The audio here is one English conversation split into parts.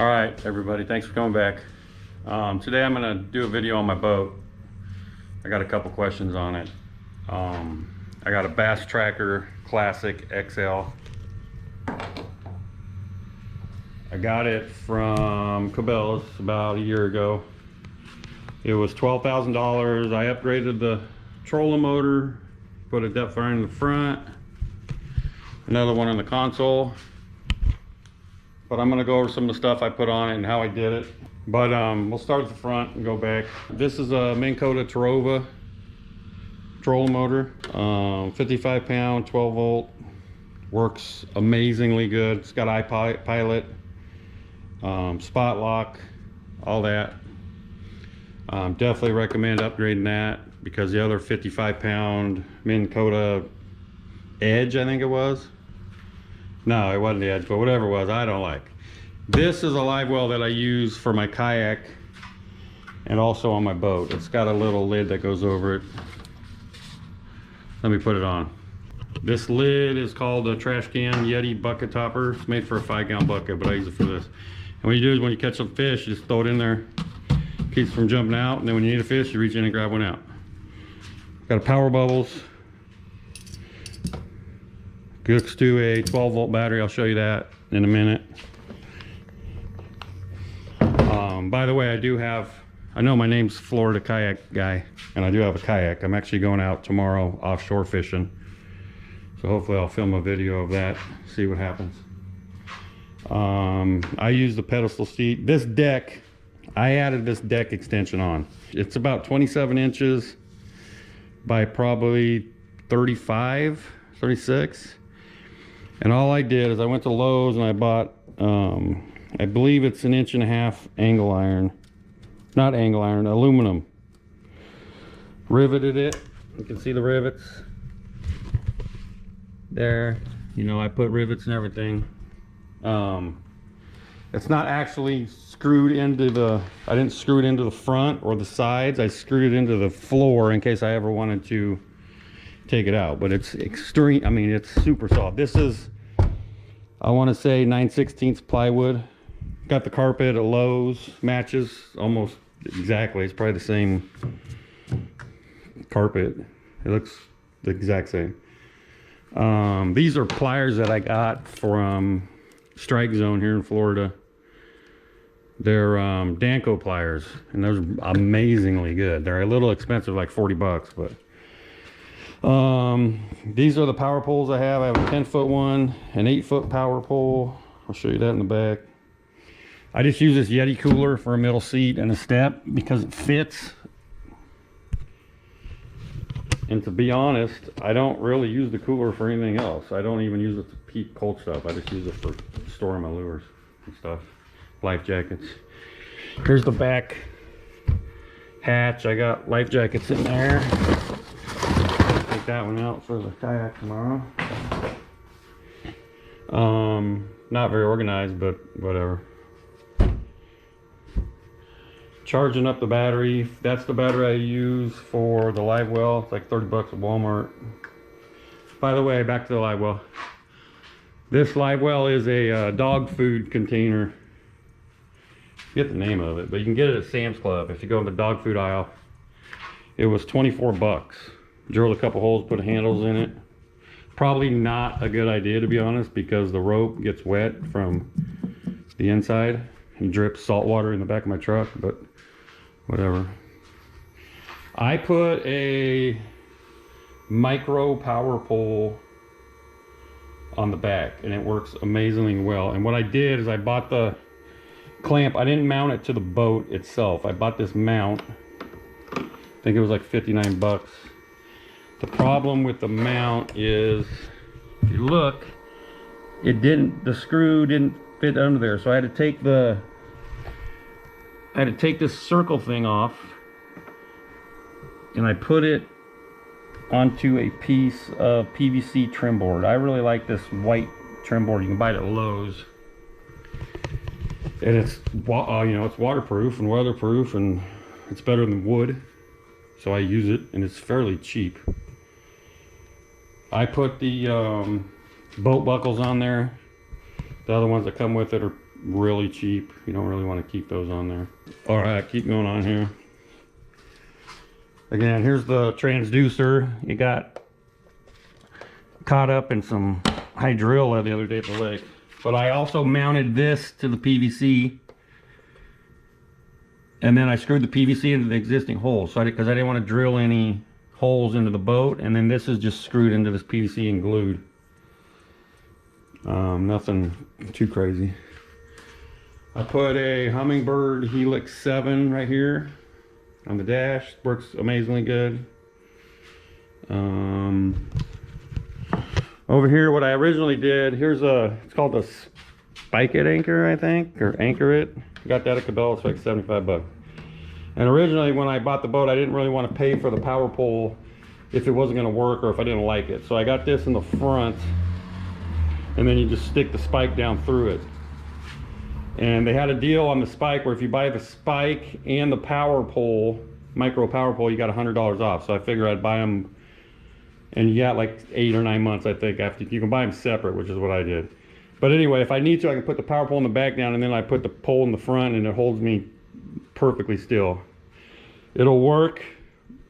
All right, everybody, thanks for coming back. Today I'm gonna do a video on my boat. I got a couple questions on it. I got a Bass Tracker Classic XL. I got it from Cabela's about a year ago. It was $12,000. I upgraded the trolling motor, put a depth iron in the front, another one on the console. But I'm gonna go over some of the stuff I put on it and how I did it. But we'll start at the front and go back. This is a Minn Kota Tarova trolling motor, 55 pound, 12 volt. Works amazingly good. It's got iPilot, spot lock, all that. Definitely recommend upgrading that because the other 55 pound Minn Kota Edge, I think it was. No, it wasn't the Edge, but whatever it was, I don't like. This is a Livewell that I use for my kayak and also on my boat. It's got a little lid that goes over it. Let me put it on. This lid is called a trash can Yeti bucket topper. It's made for a 5-gallon bucket, but I use it for this. And what you do is when you catch some fish, you just throw it in there. Keeps it from jumping out, and then when you need a fish, you reach in and grab one out. Got a power bubbles. Hooks to a 12 volt battery. I'll show you that in a minute. By the way, I know my name's Florida Kayak Guy, and I do have a kayak. I'm actually going out tomorrow offshore fishing. So hopefully I'll film a video of that, see what happens. I use the pedestal seat. This deck, I added this deck extension on. It's about 27 inches by probably 35, 36. And all I did is I went to Lowe's and I bought, I believe it's 1.5 inch angle iron. Not angle iron, aluminum. Riveted it. You can see the rivets. There. You know, I put rivets and everything. It's not actually screwed into the, I didn't screw it into the front or the sides. I screwed it into the floor in case I ever wanted to take it out, but it's extreme. I mean, it's super soft. This is, I want to say 9/16 plywood. Got the carpet at Lowe's, matches almost exactly. It's probably the same carpet. It looks the exact same. These are pliers that I got from Strike Zone here in Florida. They're Danco pliers, and they're amazingly good. They're a little expensive, like 40 bucks, but these are the power poles I have. I have a 10-foot one, an 8-foot power pole. I'll show you that in the back. I just use this Yeti cooler for a middle seat and a step because it fits. And to be honest, I don't really use the cooler for anything else. I don't even use it to keep cold stuff. I just use it for storing my lures and stuff. Life jackets. Here's the back hatch. I got life jackets in there. Take that one out for the kayak tomorrow. Not very organized, but whatever. Charging up the battery. That's the battery I use for the Livewell. It's like 30 bucks at Walmart. By the way, back to the Livewell. This Livewell is a dog food container. I forget the name of it, but you can get it at Sam's Club if you go in the dog food aisle. It was 24 bucks. Drilled a couple holes, put handles in it. Probably not a good idea, to be honest, because the rope gets wet from the inside and drips salt water in the back of my truck, but whatever. I put a micro power pole on the back and it works amazingly well. And what I did is I bought the clamp. I didn't mount it to the boat itself. I bought this mount. I think it was like 59 bucks. The problem with the mount is, if you look, the screw didn't fit under there. So I had to take this circle thing off and I put it onto a piece of PVC trim board. I really like this white trim board. You can buy it at Lowe's. And it's, you know, it's waterproof and weatherproof and it's better than wood. So I use it and it's fairly cheap. I put the boat buckles on there. The other ones that come with it are really cheap. You don't really want to keep those on there. All right, keep going on here. Again, here's the transducer. It got caught up in some hydrilla the other day at the lake. But I also mounted this to the PVC. And then I screwed the PVC into the existing holes. So because I didn't want to drill any holes into the boat. And then this is just screwed into this PVC and glued. Nothing too crazy. I put a Humminbird Helix 7 right here on the dash. Works amazingly good. Over here, what I originally did, it's called a Spike It anchor, I think, or Anchor It. Got that at Cabela's for like 75 bucks. And originally, when I bought the boat, I didn't really want to pay for the power pole if it wasn't going to work or if I didn't like it. So I got this in the front, and then you just stick the spike down through it. And they had a deal on the spike where if you buy the spike and the power pole, micro power pole, you got $100 off. So I figured I'd buy them, and you got like 8 or 9 months, I think, after. You can buy them separate, which is what I did. But anyway, if I need to, I can put the power pole in the back down, and then I put the pole in the front, and it holds me perfectly still. It'll work.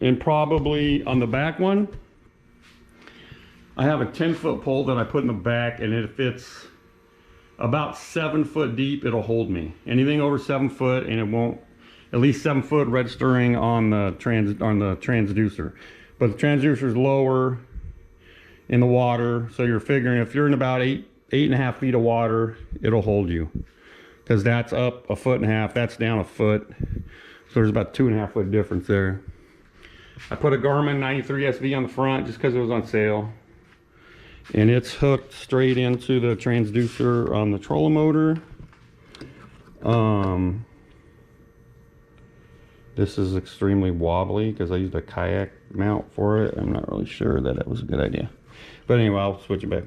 And probably on the back one, I have a 10-foot pole that I put in the back, and if it's about 7 foot deep, it'll hold me. Anything over 7 foot, and it won't, at least 7 foot registering on the transducer. But the transducer is lower in the water, so you're figuring if you're in about 8.5 feet of water, it'll hold you. Because that's up 1.5 feet, that's down 1 foot. So there's about 2.5 foot difference there. I put a Garmin 93 SV on the front just because it was on sale. And it's hooked straight into the transducer on the trolling motor. This is extremely wobbly because I used a kayak mount for it. I'm not really sure that it was a good idea. But anyway, I'll switch it back.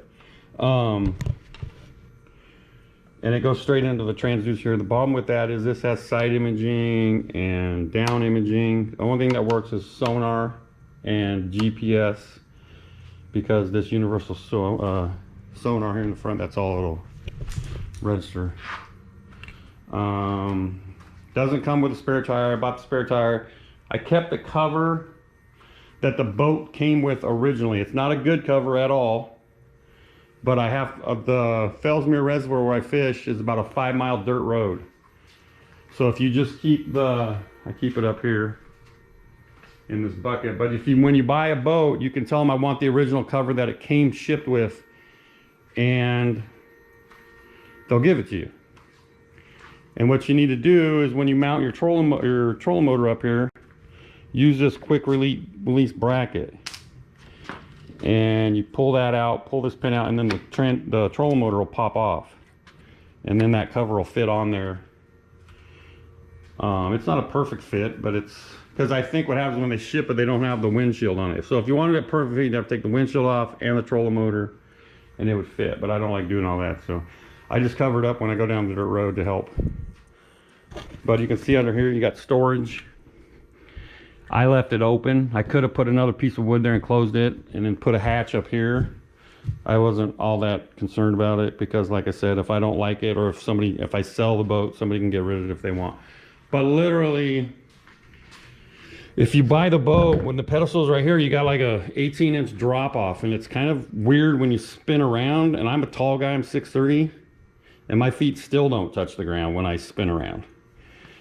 And it goes straight into the transducer. The problem with that is this has side imaging and down imaging. The only thing that works is sonar and GPS, because this universal sonar here in the front, that's all it'll register. Doesn't come with a spare tire. I bought the spare tire. I kept the cover that the boat came with originally. It's not a good cover at all. But I have the Fellsmere Reservoir where I fish is about a 5-mile dirt road. So if you just keep I keep it up here in this bucket. But when you buy a boat, you can tell them I want the original cover that it came shipped with, and they'll give it to you. And what you need to do is when you mount your trolling motor up here, use this quick release bracket. And you pull that out, pull this pin out, and then the trolling motor will pop off. And then that cover will fit on there. It's not a perfect fit, but it's, because I think what happens when they ship it, they don't have the windshield on it. So if you wanted it perfect, you'd have to take the windshield off and the trolling motor, and it would fit. But I don't like doing all that, so I just cover it up when I go down the dirt road to help. But you can see under here, you got storage. I left it open. I could have put another piece of wood there and closed it and then put a hatch up here. I wasn't all that concerned about it because, like I said, if I don't like it, or if I sell the boat, somebody can get rid of it if they want. But literally, if you buy the boat, when the pedestal's right here, you got like a 18-inch drop off, and it's kind of weird when you spin around. And I'm a tall guy, I'm 6'3", and my feet still don't touch the ground when I spin around.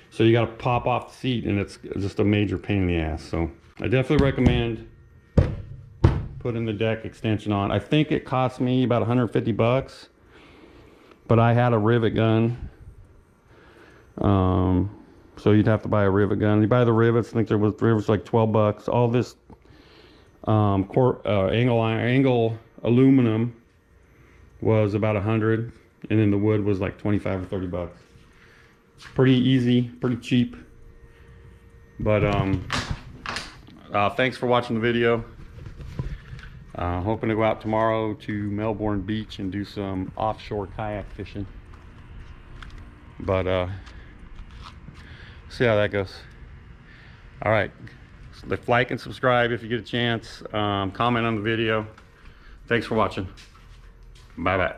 So you got to pop off the seat, and it's just a major pain in the ass. So I definitely recommend putting the deck extension on. I think it cost me about 150 bucks, but I had a rivet gun. So you'd have to buy a rivet gun. You buy the rivets, I think there was rivets like 12 bucks. All this angle aluminum was about 100, and then the wood was like 25 or 30 bucks. Pretty easy, pretty cheap. But thanks for watching the video. Hoping to go out tomorrow to Melbourne Beach and do some offshore kayak fishing. But see how that goes. All right, like and subscribe if you get a chance. Comment on the video. Thanks for watching. Bye bye.